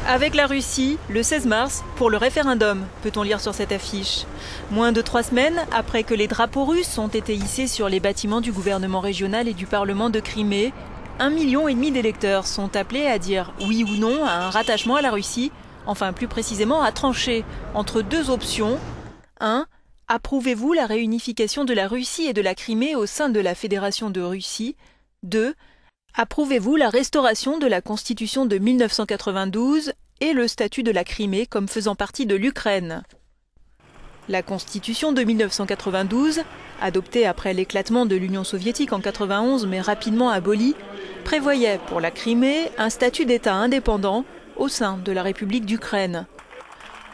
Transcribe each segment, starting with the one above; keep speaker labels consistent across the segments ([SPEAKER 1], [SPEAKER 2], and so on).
[SPEAKER 1] Avec la Russie, le 16 mars, pour le référendum, peut-on lire sur cette affiche. Moins de 3 semaines après que les drapeaux russes ont été hissés sur les bâtiments du gouvernement régional et du Parlement de Crimée, 1,5 million d'électeurs sont appelés à dire oui ou non à un rattachement à la Russie, enfin plus précisément à trancher entre deux options. 1. Approuvez-vous la réunification de la Russie et de la Crimée au sein de la Fédération de Russie? 2. Approuvez-vous la restauration de la Constitution de 1992 et le statut de la Crimée comme faisant partie de l'Ukraine? La Constitution de 1992, adoptée après l'éclatement de l'Union soviétique en 1991 mais rapidement abolie, prévoyait pour la Crimée un statut d'État indépendant au sein de la République d'Ukraine.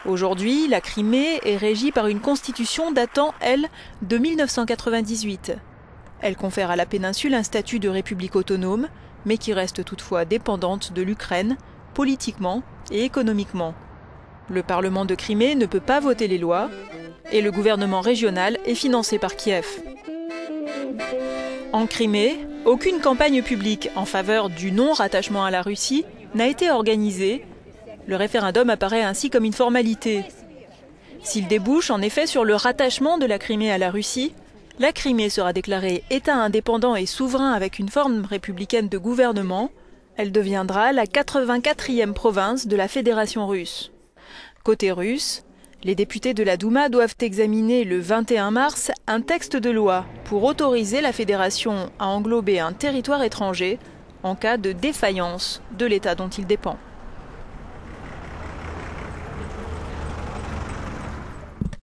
[SPEAKER 1] Aujourd'hui, la Crimée est régie par une constitution datant, elle, de 1998. Elle confère à la péninsule un statut de république autonome, mais qui reste toutefois dépendante de l'Ukraine, politiquement et économiquement. Le Parlement de Crimée ne peut pas voter les lois, et le gouvernement régional est financé par Kiev. En Crimée, aucune campagne publique en faveur du non-rattachement à la Russie n'a été organisée. Le référendum apparaît ainsi comme une formalité. S'il débouche en effet sur le rattachement de la Crimée à la Russie, la Crimée sera déclarée État indépendant et souverain avec une forme républicaine de gouvernement. Elle deviendra la 84e province de la Fédération russe. Côté russe, les députés de la Douma doivent examiner le 21 mars un texte de loi pour autoriser la Fédération à englober un territoire étranger en cas de défaillance de l'État dont il dépend.